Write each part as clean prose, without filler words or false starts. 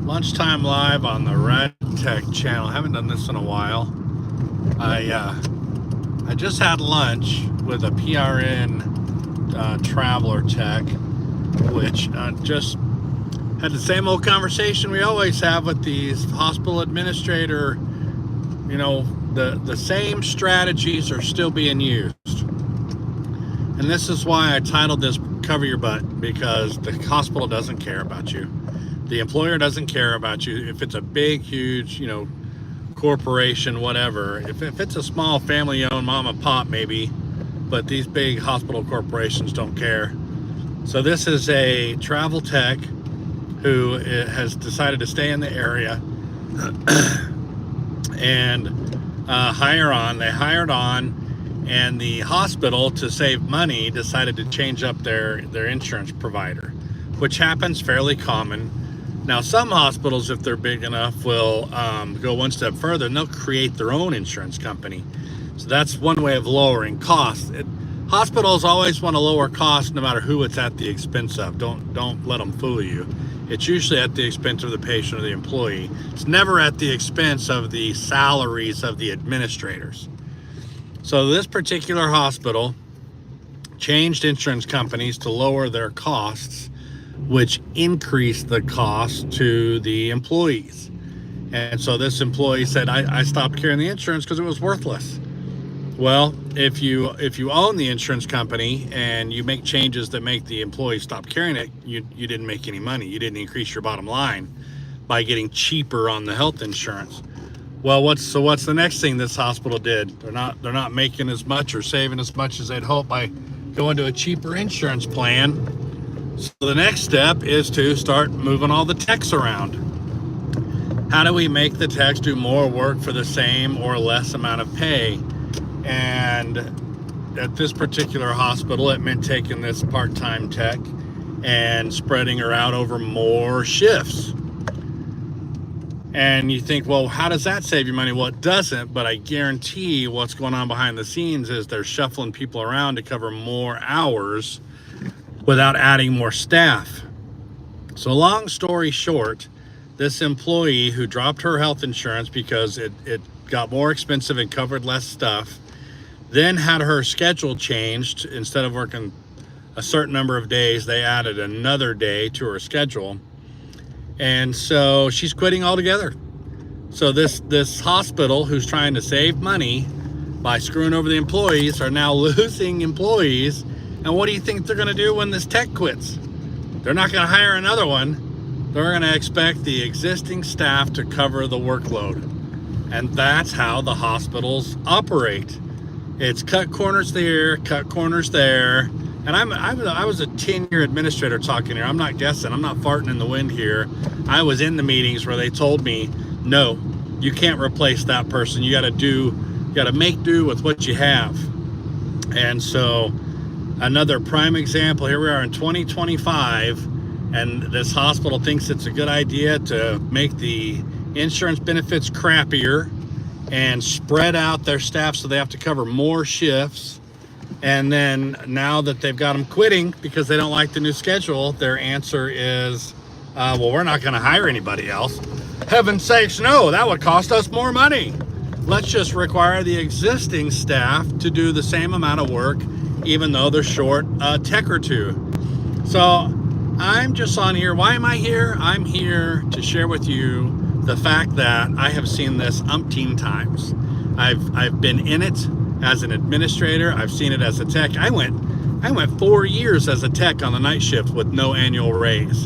Lunchtime live on the RadTech channel. I haven't done this in a while. I just had lunch with a PRN traveler tech, which just had the same old conversation we always have with these hospital administrator. You know, the same strategies are still being used. And this is why I titled this Cover Your Butt, because the hospital doesn't care about you. The employer doesn't care about you. If it's a big, huge, corporation, whatever. If it's a small family-owned mom and pop, maybe, but these big hospital corporations don't care. So this is a travel tech who has decided to stay in the area and hire on. They hired on, and the hospital, to save money, decided to change up their insurance provider, which happens fairly common. Now, some hospitals, if they're big enough, will go one step further and they'll create their own insurance company. So that's one way of lowering costs. Hospitals always want to lower costs no matter who it's at the expense of. Don't let them fool you. It's usually at the expense of the patient or the employee. It's never at the expense of the salaries of the administrators. So this particular hospital changed insurance companies to lower their costs, which increased the cost to the employees. And so this employee said, I stopped carrying the insurance because it was worthless. Well, if you own the insurance company and you make changes that make the employee stop carrying it, you didn't make any money. You didn't increase your bottom line by getting cheaper on the health insurance. Well, what's the next thing this hospital did? They're not making as much or saving as much as they'd hoped by going to a cheaper insurance plan. So the next step is to start moving all the techs around. How do we make the techs do more work for the same or less amount of pay? And at this particular hospital, it meant taking this part-time tech and spreading her out over more shifts. And you think, well, how does that save you money? Well, it doesn't, but I guarantee what's going on behind the scenes is they're shuffling people around to cover more hours without adding more staff. So long story short, this employee who dropped her health insurance because it got more expensive and covered less stuff, then had her schedule changed. Instead of working a certain number of days, they added another day to her schedule. And so she's quitting altogether. So this hospital, who's trying to save money by screwing over the employees, are now losing employees. And what do you think they're going to do when this tech quits? They're not going to hire another one. They're going to expect the existing staff to cover the workload. And that's how the hospitals operate. It's cut corners there, cut corners there. And I was a 10-year administrator talking here. I'm not guessing. I'm not farting in the wind here. I was in the meetings where they told me, no, you can't replace that person. You got to make do with what you have. And so another prime example, here we are in 2025, and this hospital thinks it's a good idea to make the insurance benefits crappier and spread out their staff so they have to cover more shifts. And then now that they've got them quitting because they don't like the new schedule, their answer is, well, we're not going to hire anybody else. Heaven's sakes, no, that would cost us more money. Let's just require the existing staff to do the same amount of work, even though they're short a tech or two. So I'm just on here. Why am I here? I'm here to share with you the fact that I have seen this umpteen times. I've been in it as an administrator. I've seen it as a tech. I went 4 years as a tech on the night shift with no annual raise.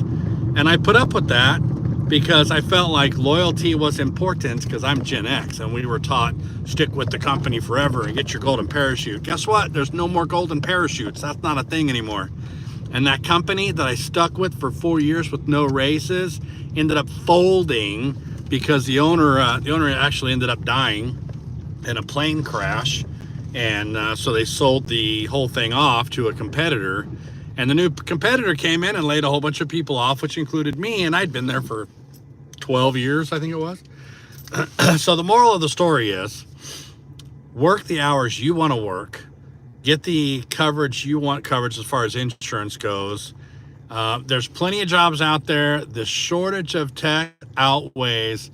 And I put up with that because I felt like loyalty was important, because I'm Gen X and we were taught stick with the company forever and get your golden parachute. Guess what? There's no more golden parachutes. That's not a thing anymore. And that company that I stuck with for 4 years with no raises ended up folding because the owner actually ended up dying in a plane crash. And so they sold the whole thing off to a competitor. And the new competitor came in and laid a whole bunch of people off, which included me. And I'd been there for 12 years, I think it was. So the moral of the story is, work the hours you want to work, get the coverage you want coverage as far as insurance goes, There's plenty of jobs out there. The shortage of tech outweighs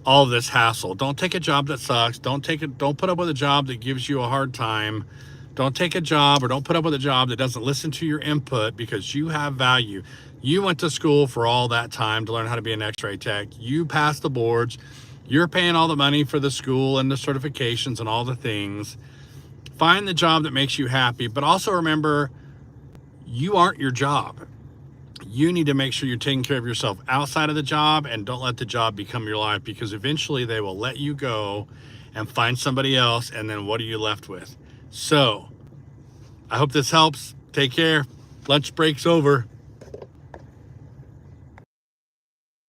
all this hassle. Don't take a job that sucks. Don't put up with a job that gives you a hard time. Don't take a job, or don't put up with a job that doesn't listen to your input, because you have value. You went to school for all that time to learn how to be an X-ray tech. You passed the boards. You're paying all the money for the school and the certifications and all the things. Find the job that makes you happy, but also remember, you aren't your job. You need to make sure you're taking care of yourself outside of the job, and don't let the job become your life, because eventually they will let you go and find somebody else, and then what are you left with? So I hope this helps. Take care. Lunch break's over.